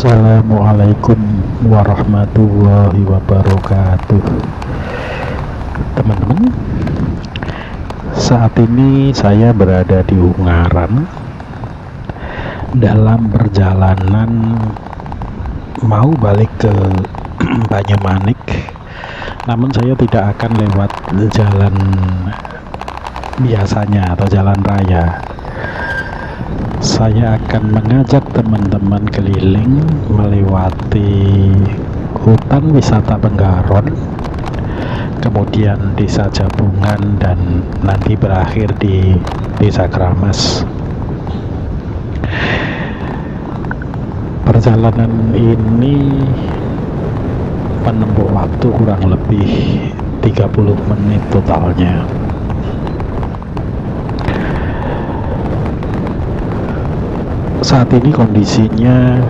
Assalamualaikum warahmatullahi wabarakatuh. Teman-teman, saat ini saya berada di Ungaran dalam perjalanan mau balik ke Banyumanik. Namun saya tidak akan lewat jalan biasanya atau jalan raya. Saya akan mengajak teman-teman keliling melewati hutan wisata Penggaron, kemudian desa Jabungan, dan nanti berakhir di desa Kramas. Perjalanan ini menempuh waktu kurang lebih 30 menit totalnya. Saat ini kondisinya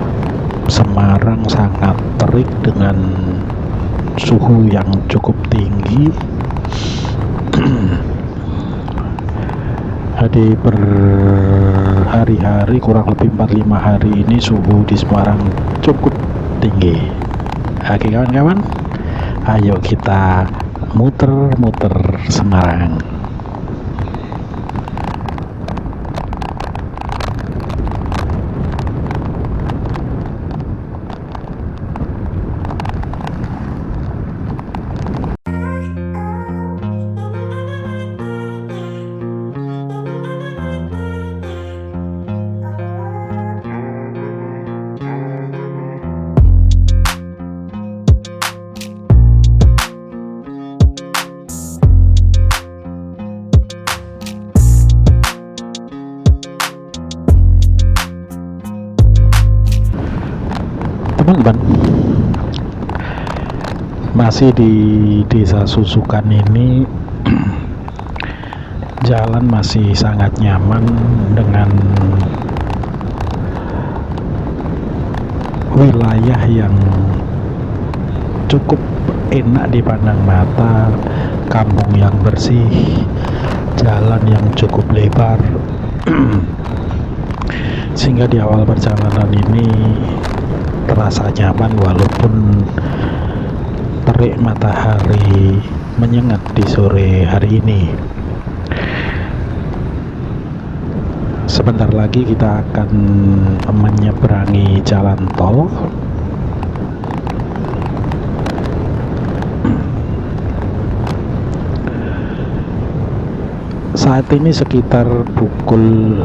Semarang sangat terik dengan suhu yang cukup tinggi. Di berhari-hari kurang lebih 4-5 hari ini suhu di Semarang cukup tinggi. Oke kawan-kawan, ayo kita muter-muter Semarang. Teman-teman, masih di desa Susukan ini jalan masih sangat nyaman dengan wilayah yang cukup enak dipandang mata, kampung yang bersih, jalan yang cukup lebar sehingga di awal perjalanan ini terasa nyaman walaupun terik matahari menyengat di sore hari ini. Sebentar lagi kita akan menyeberangi jalan tol. Saat ini sekitar pukul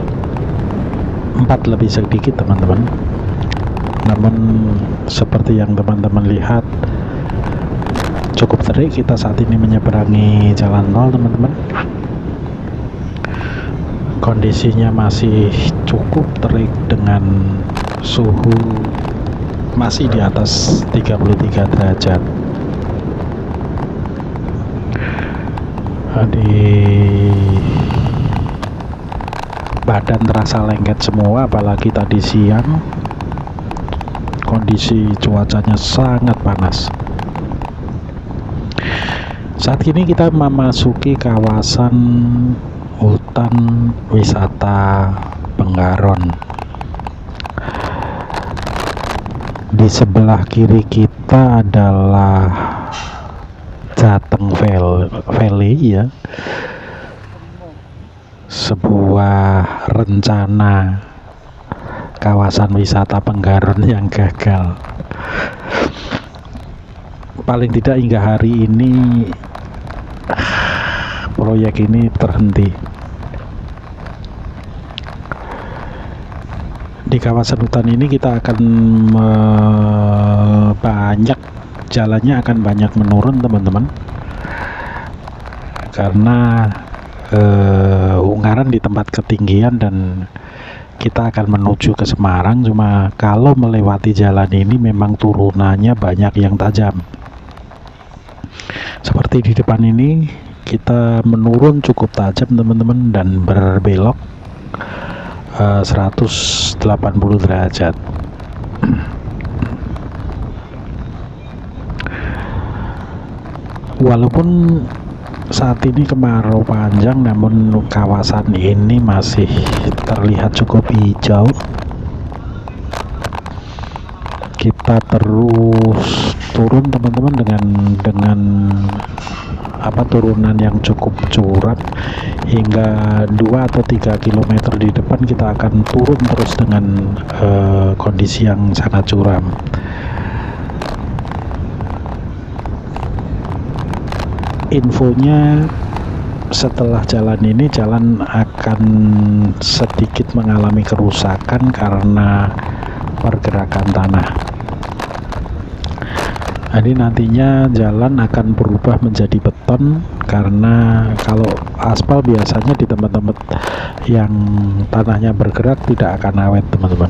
4 lebih sedikit teman-teman. Namun seperti yang teman-teman lihat cukup terik. Kita saat ini menyeberangi jalan tol teman-teman. Kondisinya masih cukup terik dengan suhu masih di atas 33 derajat. Di badan terasa lengket semua, apalagi tadi siang kondisi cuacanya sangat panas. Saat ini kita memasuki kawasan hutan wisata Penggaron. Di sebelah kiri kita adalah Jateng Valley ya, sebuah rencana kawasan wisata Penggaron yang gagal. Paling tidak hingga hari ini proyek ini terhenti. Di kawasan hutan ini kita akan jalannya akan banyak menurun teman-teman, karena Ungaran di tempat ketinggian dan kita akan menuju ke Semarang. Cuma kalau melewati jalan ini memang turunannya banyak yang tajam. Seperti di depan ini kita menurun cukup tajam teman-teman dan berbelok 180 derajat. Walaupun saat ini kemarau panjang, namun kawasan ini masih terlihat cukup hijau. kita terus turun teman-teman dengan turunan yang cukup curam hingga 2 atau 3 kilometer di depan kita akan turun terus dengan kondisi yang sangat curam. Infonya setelah jalan ini jalan akan sedikit mengalami kerusakan karena pergerakan tanah. Jadi nantinya jalan akan berubah menjadi beton, karena kalau aspal biasanya di tempat-tempat yang tanahnya bergerak tidak akan awet teman-teman.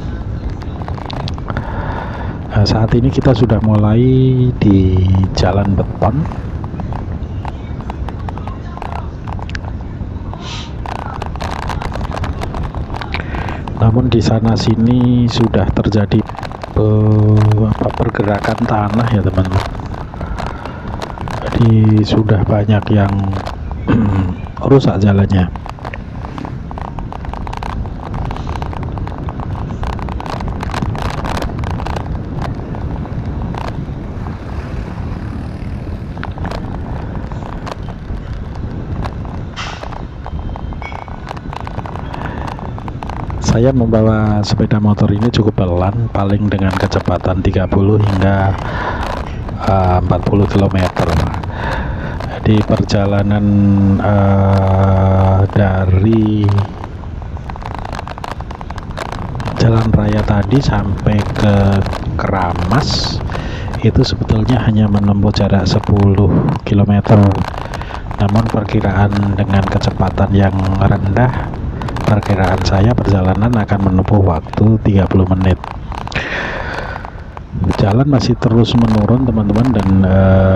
Nah, saat ini kita sudah mulai di jalan beton. Namun di sana sini sudah terjadi pergerakan tanah ya teman-teman. Jadi sudah banyak yang rusak jalannya. Saya membawa sepeda motor ini cukup pelan, paling dengan kecepatan 30 hingga 40 km. Di perjalanan dari jalan raya tadi sampai ke Keramas itu sebetulnya hanya menempuh jarak 10 km. Namun perkiraan dengan kecepatan yang rendah, perkiraan saya perjalanan akan menempuh waktu 30 menit. Jalan masih terus menurun teman-teman, dan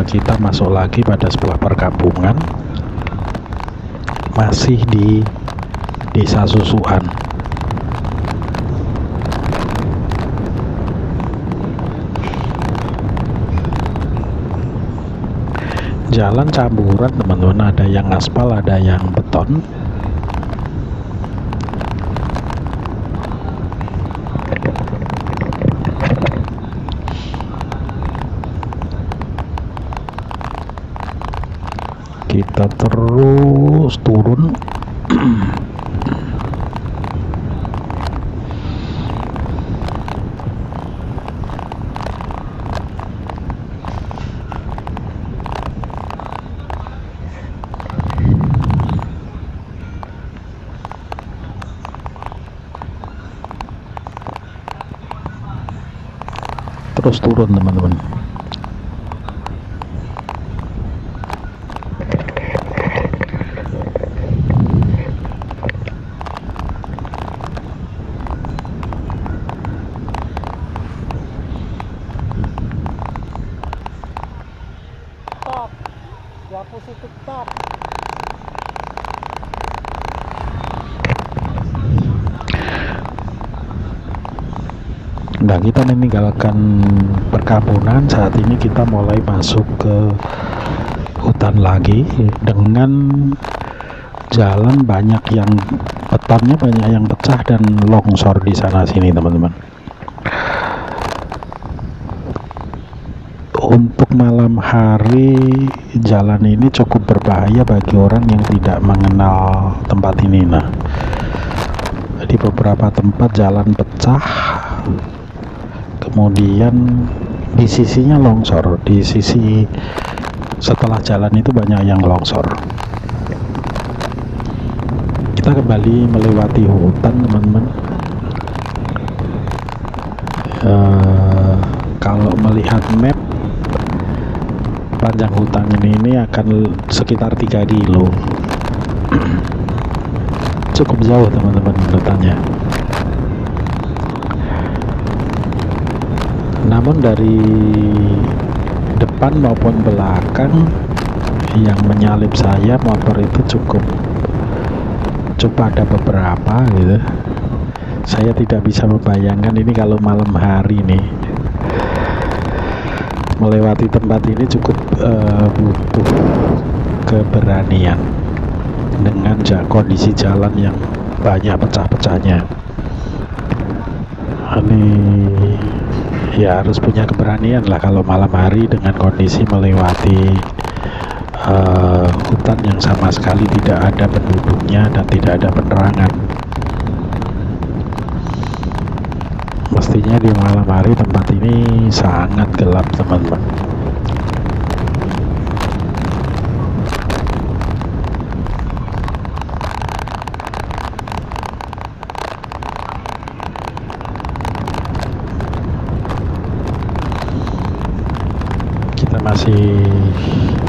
kita masuk lagi pada sebuah perkampungan, masih di Desa Susuan. Jalan campuran teman-teman, ada yang aspal, ada yang beton. Kita terus turun. Terus turun teman-teman. Ya positif stop. Nah, kita meninggalkan perkampungan. Saat ini kita mulai masuk ke hutan lagi dengan jalan banyak yang betonnya banyak yang pecah dan longsor di sana sini teman-teman. Untuk malam hari jalan ini cukup berbahaya bagi orang yang tidak mengenal tempat ini. Nah, di beberapa tempat jalan pecah, kemudian di sisinya longsor, di sisi setelah jalan itu banyak yang longsor. Kita kembali melewati hutan teman-teman. Kalau melihat map, panjang hutan ini akan sekitar 3 kilo. Cukup jauh teman-teman hutannya. Namun dari depan maupun belakang yang menyalip saya motor itu cukup ada beberapa gitu. Saya tidak bisa membayangkan ini kalau malam hari nih. Melewati tempat ini cukup butuh keberanian dengan kondisi jalan yang banyak pecah-pecahnya. Ini ya harus punya keberanian lah kalau malam hari dengan kondisi melewati hutan yang sama sekali tidak ada penduduknya dan tidak ada penerangan. Mestinya di malam hari tempat ini sangat gelap, teman-teman. Kita masih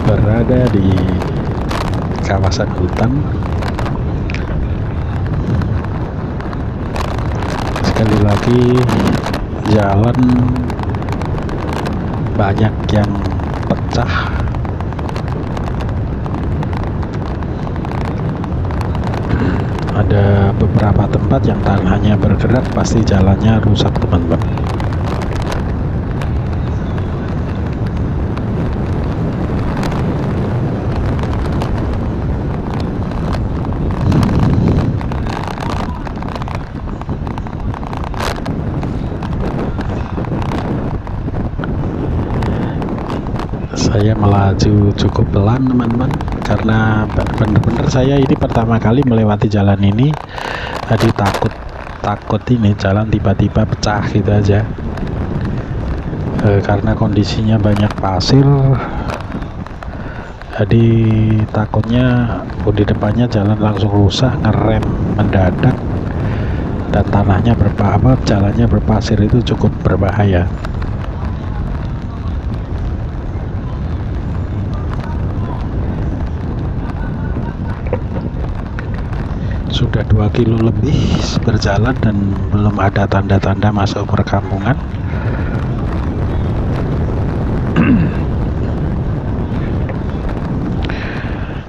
berada di kawasan hutan. Sekali lagi, jalan banyak yang pecah. Ada beberapa tempat yang tanahnya bergerak, pasti jalannya rusak, teman-teman. Saya melaju cukup pelan, teman-teman, karena bener-bener saya ini pertama kali melewati jalan ini. Tadi takut ini jalan tiba-tiba pecah gitu aja, karena kondisinya banyak pasir. Jadi takutnya di depannya jalan langsung rusak, ngerem mendadak, dan tanahnya jalannya berpasir, itu cukup berbahaya. Sudah 2 kilo lebih berjalan dan belum ada tanda-tanda masuk perkampungan.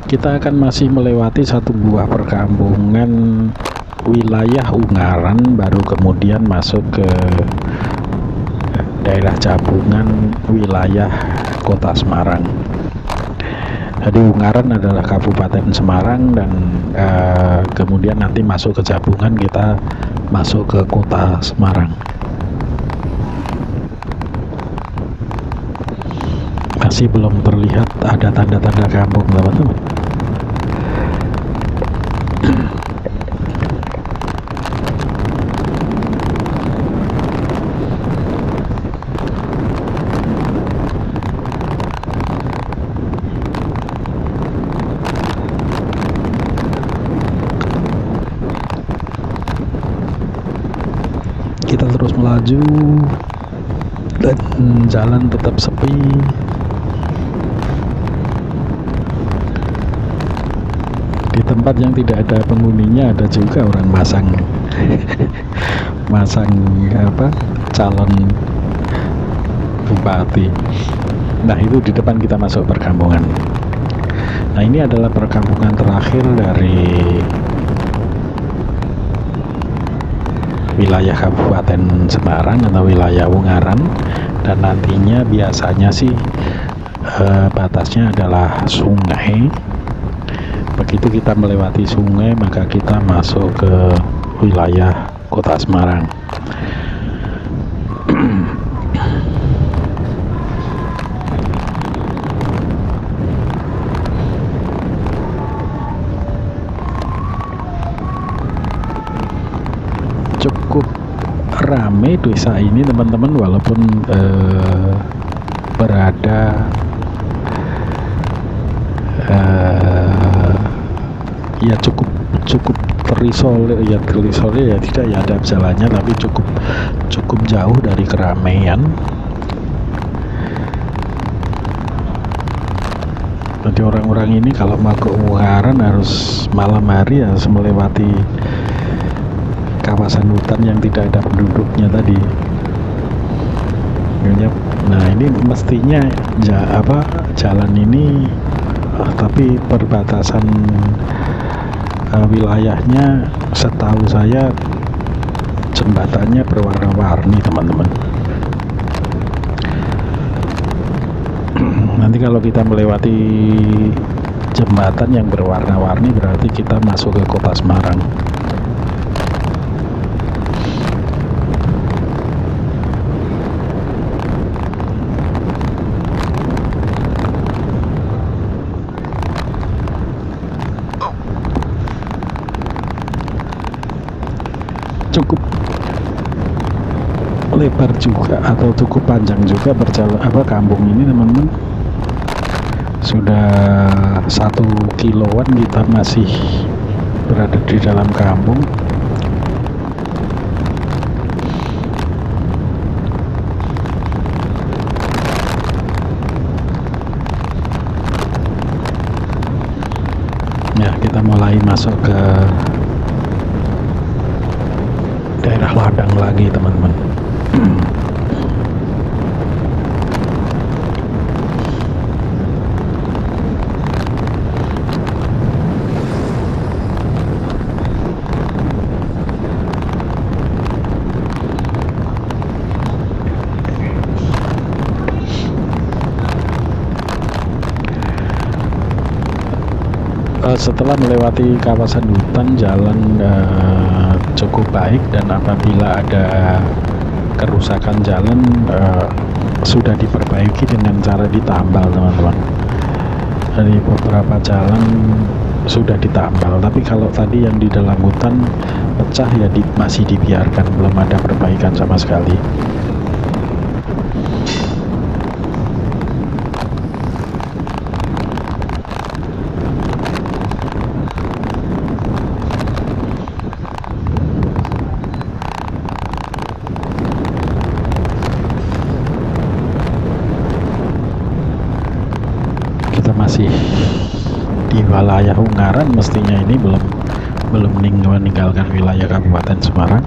Kita akan masih melewati satu buah perkampungan wilayah Ungaran, baru kemudian masuk ke daerah Cabungan, wilayah Kota Semarang. Jadi Ungaran adalah Kabupaten Semarang, dan kemudian nanti masuk ke Cabungan, kita masuk ke Kota Semarang. Masih belum terlihat ada tanda-tanda kampung, teman-teman. Kita terus melaju dan jalan tetap sepi. Di tempat yang tidak ada penghuninya ada juga orang masang calon bupati. Nah, itu di depan kita masuk perkampungan. Nah, ini adalah perkampungan terakhir dari wilayah Kabupaten Semarang atau wilayah Ungaran, dan nantinya biasanya sih batasnya adalah sungai. Begitu kita melewati sungai, maka kita masuk ke wilayah Kota Semarang. Cukup rame desa ini, teman-teman, walaupun berada ya cukup terisolir ya tidak ya, ada jalannya, tapi cukup jauh dari keramaian. Jadi orang-orang ini kalau mau ke Ungaran harus malam hari, harus melewati kawasan hutan yang tidak ada penduduknya tadi. Nah, ini mestinya jalan ini tapi perbatasan wilayahnya, setahu saya jembatannya berwarna-warni, teman-teman. Nanti kalau kita melewati jembatan yang berwarna-warni, berarti kita masuk ke Kota Semarang. lebar juga atau cukup panjang juga kampung ini teman-teman. Sudah 1 kiloan kita masih berada di dalam kampung. Ya, kita mulai masuk ke daerah ladang lagi teman-teman. Setelah melewati kawasan hutan, jalan cukup baik, dan apabila ada kerusakan jalan sudah diperbaiki dengan cara ditambal teman-teman. Dari beberapa jalan sudah ditambal, tapi kalau tadi yang di dalam hutan pecah ya masih dibiarkan, belum ada perbaikan sama sekali. Masih di wilayah Ungaran, mestinya ini belum meninggalkan wilayah Kabupaten Semarang.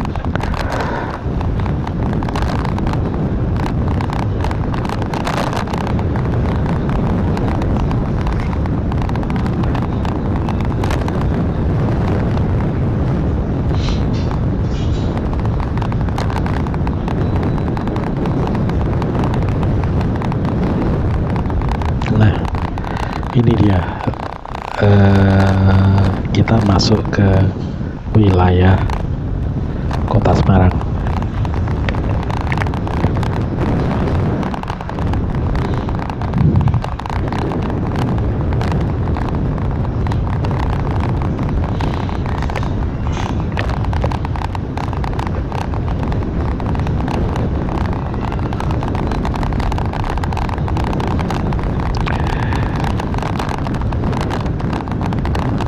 Ini dia, kita masuk ke wilayah Kota Semarang.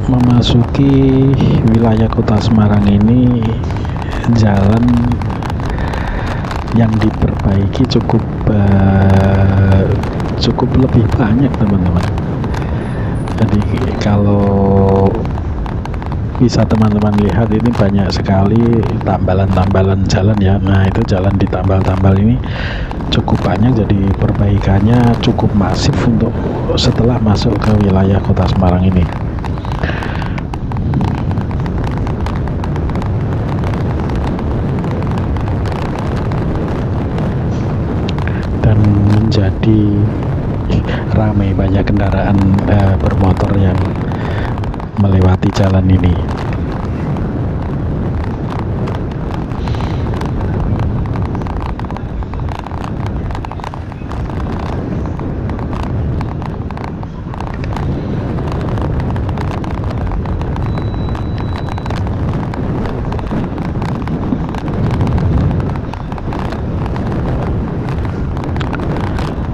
Memasuki wilayah Kota Semarang ini, jalan yang diperbaiki cukup lebih banyak teman-teman. Jadi kalau bisa teman-teman lihat, ini banyak sekali tambalan-tambalan jalan ya. Nah, itu jalan ditambal-tambal ini cukup banyak, jadi perbaikannya cukup masif untuk setelah masuk ke wilayah Kota Semarang ini. Dan menjadi ramai, banyak kendaraan bermotor yang melewati jalan ini.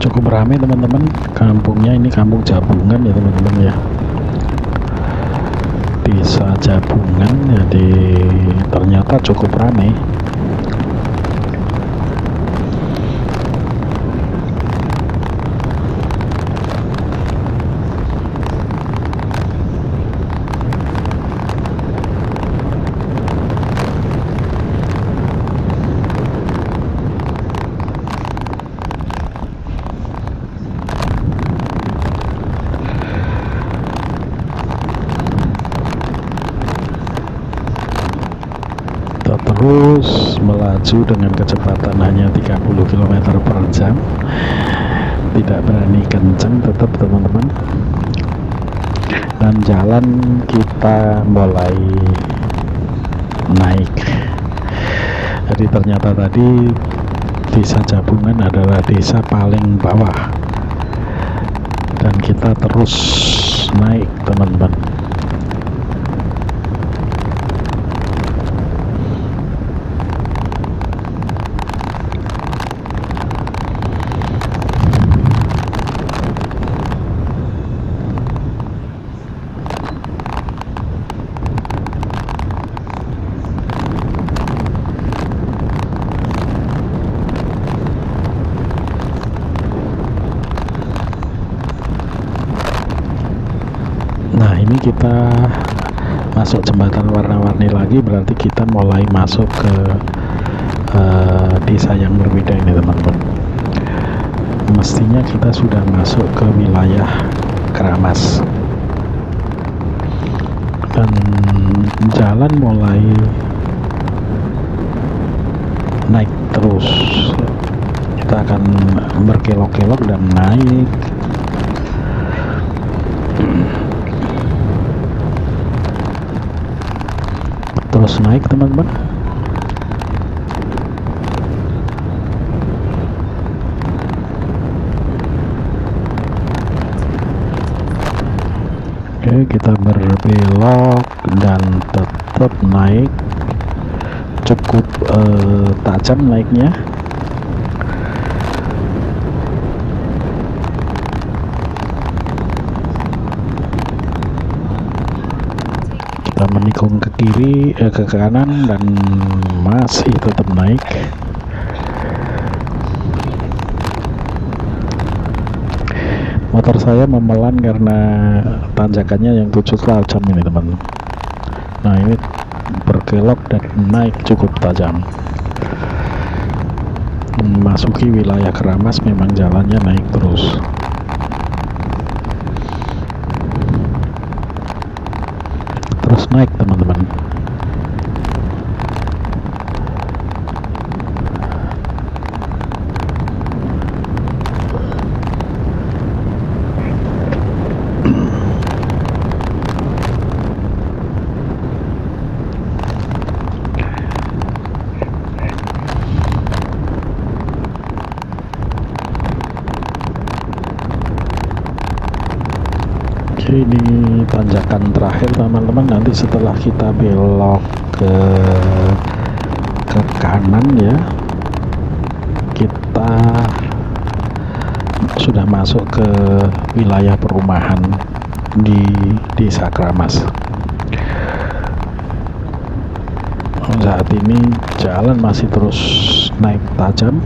Cukup ramai teman-teman, kampungnya ini kampung Jabungan ya teman-teman ya, Desa Jabungan. Jadi ternyata cukup ramai. Terus melaju dengan kecepatan hanya 30 km per jam, tidak berani kencang tetap teman-teman. Dan jalan kita mulai naik. Jadi ternyata tadi Desa Jabungan adalah desa paling bawah, dan kita terus naik teman-teman. ini kita masuk jembatan warna-warni lagi, berarti kita mulai masuk ke desa yang berbeda ini teman-teman. Mestinya kita sudah masuk ke wilayah Keramas dan jalan mulai naik terus. Kita akan berkelok-kelok dan naik. Terus naik teman-teman. Oke, kita berbelok dan tetap naik, cukup tajam naiknya. Kita menikung ke kiri, ke kanan, dan masih tetap naik. Motor saya memelan karena tanjakannya yang 7 tajam ini teman. Nah, ini berkelok dan naik cukup tajam. Memasuki wilayah Keramas memang jalannya naik terus. Terus naik teman-teman. Ini tanjakan terakhir teman-teman. Nanti setelah kita belok ke kanan ya, kita sudah masuk ke wilayah perumahan di desa Keramas. Saat ini jalan masih terus naik tajam.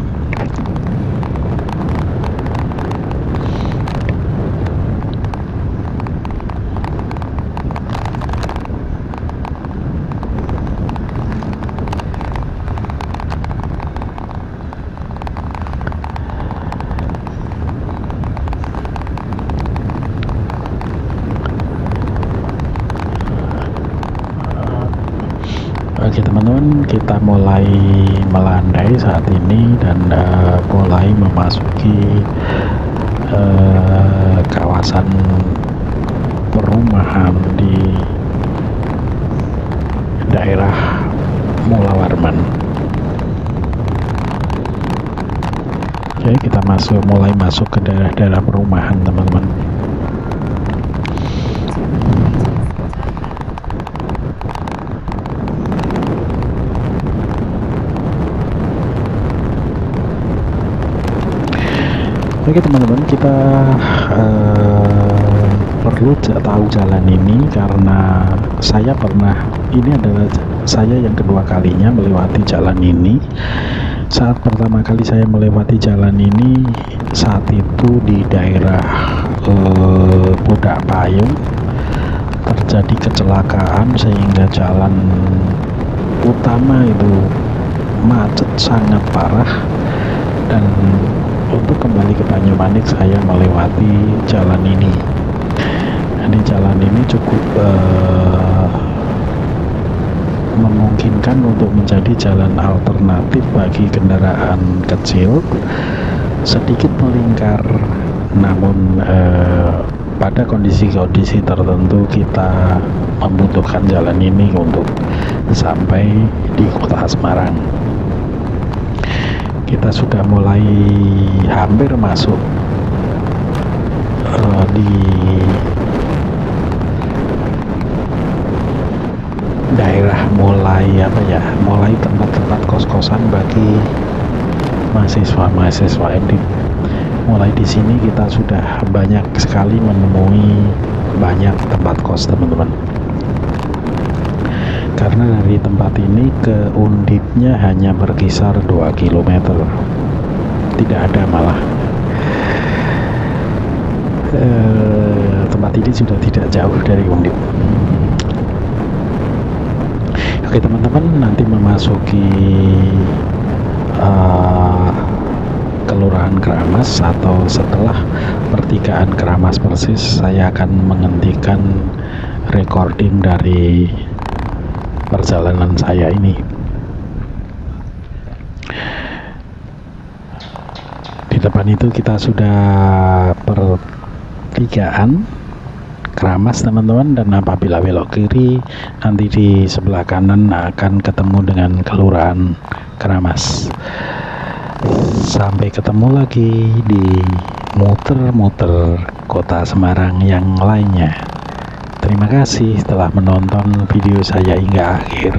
Oke teman-teman, kita mulai melandai saat ini dan mulai memasuki kawasan perumahan di daerah Mula Warman. Oke, kita mulai masuk ke daerah-daerah perumahan teman-teman. Oke teman-teman, kita perlu tahu jalan ini karena ini adalah saya yang kedua kalinya melewati jalan ini. Saat pertama kali saya melewati jalan ini, saat itu di daerah Pudak Payung terjadi kecelakaan sehingga jalan utama itu macet sangat parah, dan untuk kembali ke Banyumanik saya melewati jalan ini. Di jalan ini cukup memungkinkan untuk menjadi jalan alternatif bagi kendaraan kecil, sedikit melingkar, namun pada kondisi-kondisi tertentu kita membutuhkan jalan ini untuk sampai di kota Semarang. Kita sudah mulai hampir masuk di daerah mulai tempat-tempat kos-kosan bagi mahasiswa ini. Mulai di sini kita sudah banyak sekali menemui banyak tempat kos teman-teman. Karena dari tempat ini ke Undipnya hanya berkisar 2 km, tidak ada malah. tempat ini sudah tidak jauh dari Undip. Oke teman-teman, nanti memasuki Kelurahan Keramas atau setelah pertigaan Keramas persis, saya akan menghentikan recording dari perjalanan saya ini. Di depan itu kita sudah pertigaan Keramas teman-teman, dan apabila belok kiri nanti di sebelah kanan akan ketemu dengan Kelurahan Keramas. Sampai ketemu lagi di muter-muter kota Semarang yang lainnya. Terima kasih telah menonton video saya hingga akhir.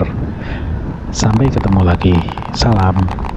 Sampai ketemu lagi. Salam.